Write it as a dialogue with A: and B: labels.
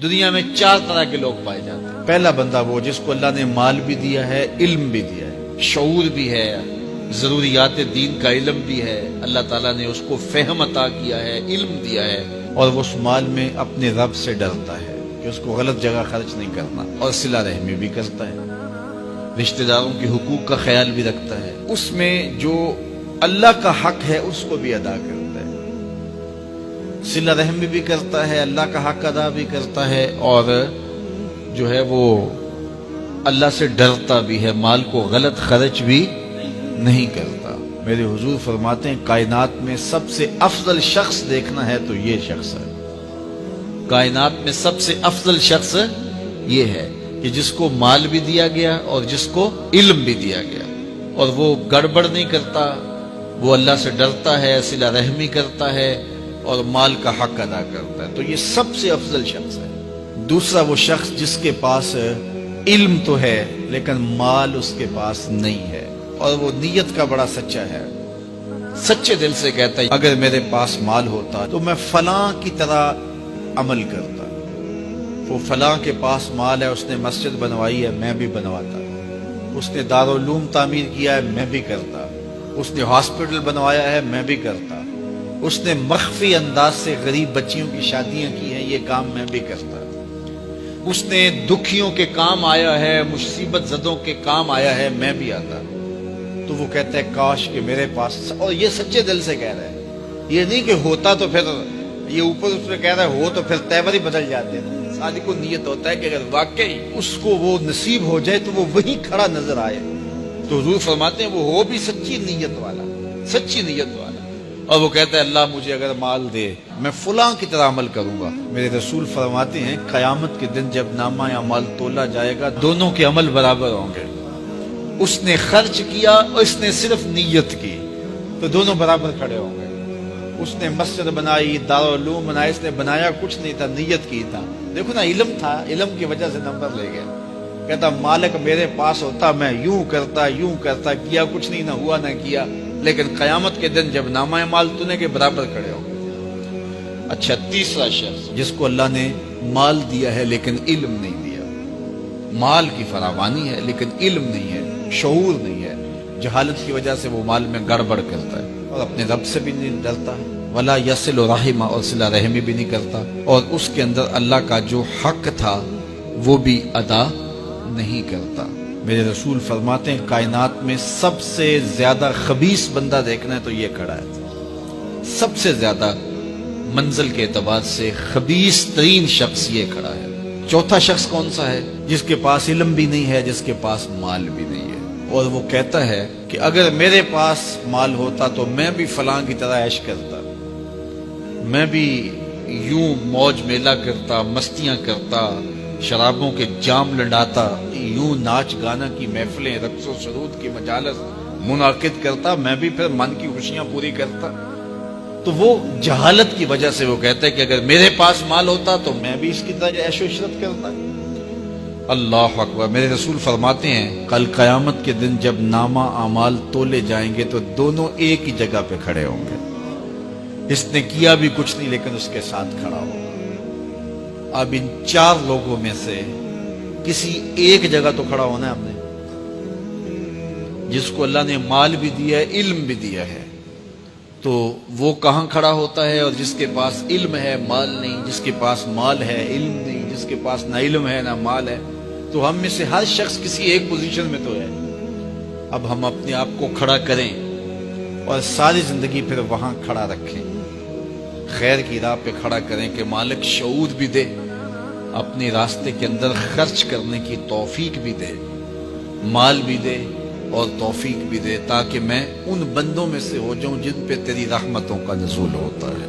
A: دنیا میں 4 طرح کے لوگ پائے جاتے ہیں۔ پہلا بندہ وہ جس کو اللہ نے مال بھی دیا ہے، علم بھی دیا ہے، شعور بھی ہے، ضروریات دین کا علم بھی ہے، اللہ تعالیٰ نے اس کو فہم عطا کیا ہے، علم دیا ہے، اور وہ اس مال میں اپنے رب سے ڈرتا ہے کہ اس کو غلط جگہ خرچ نہیں کرنا، اور صلہ رحمی بھی کرتا ہے، رشتہ داروں کے حقوق کا خیال بھی رکھتا ہے، اس میں جو اللہ کا حق ہے اس کو بھی ادا کرتا ہے، صلہ رحمی بھی کرتا ہے، اللہ کا حق ادا بھی کرتا ہے، اور جو ہے وہ اللہ سے ڈرتا بھی ہے، مال کو غلط خرچ بھی نہیں کرتا۔ میرے حضور فرماتے ہیں کائنات میں سب سے افضل شخص دیکھنا ہے تو یہ شخص ہے، کائنات میں سب سے افضل شخص یہ ہے کہ جس کو مال بھی دیا گیا اور جس کو علم بھی دیا گیا، اور وہ گڑبڑ نہیں کرتا، وہ اللہ سے ڈرتا ہے، صلہ رحمی کرتا ہے اور مال کا حق ادا کرتا ہے، تو یہ سب سے افضل شخص ہے۔ دوسرا وہ شخص جس کے پاس علم تو ہے لیکن مال اس کے پاس نہیں ہے، اور وہ نیت کا بڑا سچا ہے، سچے دل سے کہتا ہے اگر میرے پاس مال ہوتا تو میں فلاں کی طرح عمل کرتا، وہ فلاں کے پاس مال ہے، اس نے مسجد بنوائی ہے، میں بھی بنواتا، اس نے دارالعلوم تعمیر کیا ہے، میں بھی کرتا، اس نے ہاسپٹل بنوایا ہے، میں بھی کرتا، اس نے مخفی انداز سے غریب بچیوں کی شادیاں کی ہیں، یہ کام میں بھی کرتا، اس نے دکھیوں کے کام آیا ہے، مصیبت زدوں کے کام آیا ہے، میں بھی آتا۔ تو وہ کہتا ہے کاش کہ میرے پاس، اور یہ سچے دل سے کہہ رہا ہے، یہ نہیں کہ ہوتا تو پھر یہ اوپر اس میں کہہ رہا ہے ہو تو پھر تیور ہی بدل جاتے ہیں۔ صادق کو نیت ہوتا ہے کہ اگر واقعی اس کو وہ نصیب ہو جائے تو وہ وہیں کھڑا نظر آئے، تو حضور فرماتے ہیں وہ ہو بھی سچی نیت والا، سچی نیت والا، اور وہ کہتا ہے اللہ مجھے اگر مال دے میں فلاں کی طرح عمل کروں گا۔ میرے رسول فرماتے ہیں قیامت کے دن جب نامہ اعمال تولا جائے گا دونوں کے عمل برابر ہوں گے، اس نے خرچ کیا اور اس نے صرف نیت کی تو دونوں برابر کھڑے ہوں گے۔ اس نے مسجد بنائی، دارالعلوم بنایا، اس نے بنایا کچھ نہیں تھا، نیت کی تھا، دیکھو نا علم تھا، علم کی وجہ سے نمبر لے گیا۔ کہتا مالک میرے پاس ہوتا میں یوں کرتا، کیا کچھ نہیں، نہ ہوا نہ کیا، لیکن قیامت کے دن جب نامہ اعمال تونے کے برابر کھڑے ہوں گے۔ اچھا، تیسرا شخص جس کو اللہ نے مال دیا ہے لیکن علم نہیں دیا، مال کی فراوانی ہے لیکن علم نہیں ہے، شعور نہیں ہے، جہالت کی وجہ سے وہ مال میں گڑبڑ کرتا ہے اور اپنے رب سے بھی نہیں ڈرتا، ولا یصل رحمہ، اور صلہ رحمی بھی نہیں کرتا، اور اس کے اندر اللہ کا جو حق تھا وہ بھی ادا نہیں کرتا۔ میرے رسول فرماتے ہیں کائنات میں سب سے زیادہ خبیث بندہ دیکھنا ہے تو یہ کھڑا ہے، سب سے زیادہ منزل کے اعتبار سے خبیث ترین شخص یہ کھڑا ہے۔ چوتھا شخص کون سا ہے؟ جس کے پاس علم بھی نہیں ہے، جس کے پاس مال بھی نہیں ہے، اور وہ کہتا ہے کہ اگر میرے پاس مال ہوتا تو میں بھی فلاں کی طرح عیش کرتا، میں بھی یوں موج میلہ کرتا، مستیاں کرتا، شرابوں کے جام لڑاتا، یوں ناچ گانا کی محفلیں، رقص و سرود کی مجالس منعقد کرتا، میں بھی پھر من کی خوشیاں پوری کرتا۔ تو وہ جہالت کی وجہ سے وہ کہتا ہے کہ اگر میرے پاس مال ہوتا تو میں بھی اس کی طرح عیش و عشرت کرتا۔ اللہ اکبر۔ میرے رسول فرماتے ہیں کل قیامت کے دن جب نامہ اعمال تولے جائیں گے تو دونوں ایک ہی جگہ پہ کھڑے ہوں گے، اس نے کیا بھی کچھ نہیں لیکن اس کے ساتھ کھڑا ہوگا۔ اب ان 4 لوگوں میں سے کسی ایک جگہ تو کھڑا ہونا ہے ہم نے، جس کو اللہ نے مال بھی دیا ہے، علم بھی دیا ہے، تو وہ کہاں کھڑا ہوتا ہے؟ اور جس کے پاس علم ہے مال نہیں، جس کے پاس مال ہے علم نہیں، جس کے پاس نہ علم ہے نہ مال ہے، تو ہم میں سے ہر شخص کسی ایک پوزیشن میں تو ہے۔ اب ہم اپنے آپ کو کھڑا کریں اور ساری زندگی پھر وہاں کھڑا رکھیں، خیر کی راہ پہ کھڑا کریں کہ مالک شعور بھی دے، اپنے راستے کے اندر خرچ کرنے کی توفیق بھی دے، مال بھی دے اور توفیق بھی دے، تاکہ میں ان بندوں میں سے ہو جاؤں جن پہ تیری رحمتوں کا نزول ہوتا ہے۔